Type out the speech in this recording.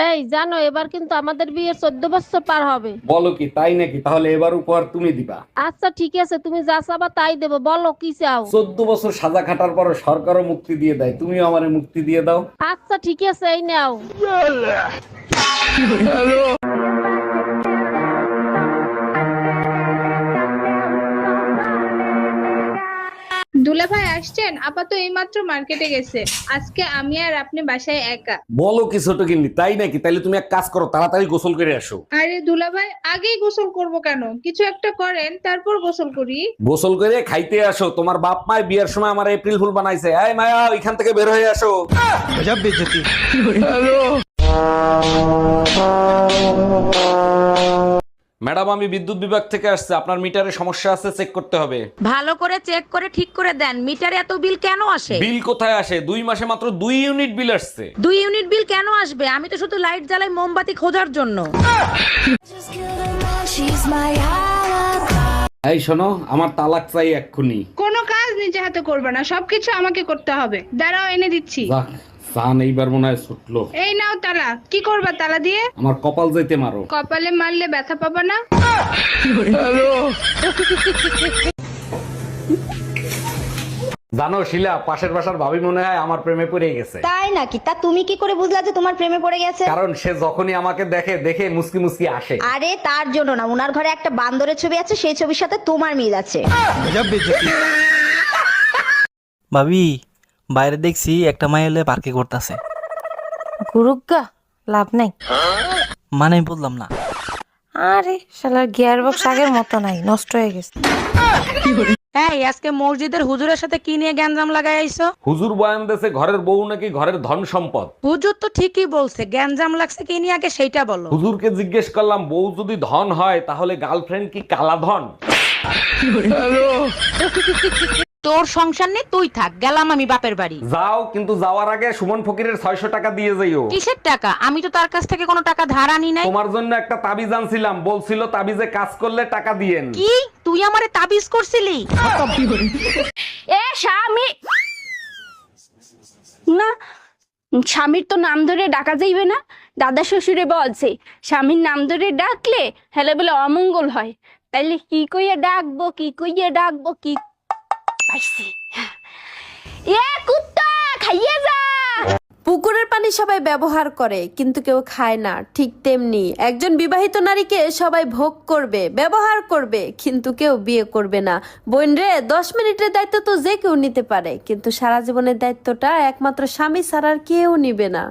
এই জানো, এবার কিন্তু আমাদের বিয়ের 14 বছর পার হবে। বলো কি, তাই নাকি? তাহলে এবার উপহার তুমি দিবা। আচ্ছা ঠিক আছে, তুমি যা চাবা তাই দেবো, বলো কি চাও। 14 বছর সাজা খাটার পর সরকারও মুক্তি দিয়ে দেয়, তুমিও আমারে মুক্তি দিয়ে দাও। আচ্ছা ঠিক আছে, এই নাও। দুলা ভাই আসছেন? আপা তো এইমাত্র মার্কেটে গেছে। আজকে আমি আর আপনি বাসায় একা। বলো কি ছোট গিন্নি, তাই নাকি? তাইলে তুমি এক কাজ করো, তাড়াতাড়ি গোসল করে আসো। আরে দুলা ভাই, আগেই গোসল করব কেন? কিছু একটা করেন, তারপর গোসল করি। গোসল করে খাইতে আসো, তোমার বাপ মায় বিয়ের সময় আমার এপ্রিল ফুল বানাইছে। এই মায়া, ওইখান থেকে বের হয়ে আসো। ম্যাডাম, আমি বিদ্যুৎ বিভাগ থেকে আসছে, আপনার মিটারে সমস্যা আছে, চেক করতে হবে। ভালো করে চেক করে ঠিক করে দেন। মিটারে এত বিল কেন আসে? বিল কোথায় আসে? 2 মাসে মাত্র 2 ইউনিট বিল আসছে। 2 ইউনিট বিল কেন আসবে? আমি তো শুধু লাইট জ্বালাই মোমবাতি খোঁজার জন্য। এই শোনো, আমার তালাক চাই এক্ষুনি। কোনো কাজ নিজে হাতে করবে না, সবকিছু আমাকে করতে হবে। দাঁড়াও, এনে দিচ্ছি। যাক, সান এইবার মনে হয় ছুটলো। এই নাও তালা। কি করবা তালা দিয়ে? আমার কপাল যাইতে মারো। কপালে মারলে ব্যথা পাবা না। জানো শিলা, পাশের বাসার ভাবি মনে হয় আমার প্রেমে পড়ে গেছে। তাই নাকি? তা তুমি কি করে বুঝলা যে তোমার প্রেমে পড়ে গেছে? কারণ সে যখনই আমাকে দেখে দেখে মুসকি মুসকি আসে। আরে তার জন্য না, উনার ঘরে একটা বান্দরের ছবি আছে, সেই ছবির সাথে তোমার মিল আছে। ভাবি, বাইরে দেখছি একটা মাই এলে পার্কে করতেছে। গুরুগা লাভ নাই। মানে আমি বললাম না। আরে শালার গিয়ার বক্স আগের মতো নাই, নষ্ট হয়ে গেছে। এই আজকে মসজিদের হুজুরের সাথে কি নিয়ে গ্যাঞ্জাম লাগাই আইছো? হুজুর বয়ান দেশে ঘরের বউ নাকি ঘরের ধন সম্পদ। হুজুর তো ঠিকই বলছে, গ্যাঞ্জাম লাগছে কি নিয়ে আগে সেইটা বলো। হুজুরকে জিজ্ঞেস করলাম, বউ যদি ধন হয় তাহলে গার্লফ্রেন্ড কি কালা ধন? তোর সংসার নেই, তুই থাক, গেলাম আমি বাপের বাড়ি। যাও, কিন্তু যাওয়ার আগে সুমন ফকিরের 600 টাকা দিয়ে যাইও। কিসের টাকা? আমি তো তার কাছ থেকে কোনো টাকা ধার আনি নাই। তোমার জন্য একটা তাবিজ আনছিলাম, বলছিল তাবিজে কাজ করলে টাকা দিয়েন। কি তুই আমারে তাবিজ করছিলি? এ স্বামী না, স্বামীর তো নাম ধরে ডাকা যাইবে না। দাদা শ্বশুরে বলছে স্বামীর নাম ধরে ডাকলে হেলে বলে অমঙ্গল হয়। তাইলে কি কইয়া ডাকবো, কি কইয়া ডাকবো, কি পাইছি। এ কুত্তা খাইয়ে যা। পুকুরের পানি সবাই ব্যবহার করে কিন্তু কেউ খায় না, ঠিক তেমনি একজন বিবাহিত নারীকে সবাই ভোগ করবে, ব্যবহার করবে, কিন্তু কেউ বিয়ে করবে না। বোন রে, 10 মিনিটের দায়িত্ব তো যে কেউ নিতে পারে, কিন্তু সারা জীবনের দায়িত্বটা একমাত্র স্বামী ছাড়া আর কেউ নিবে না।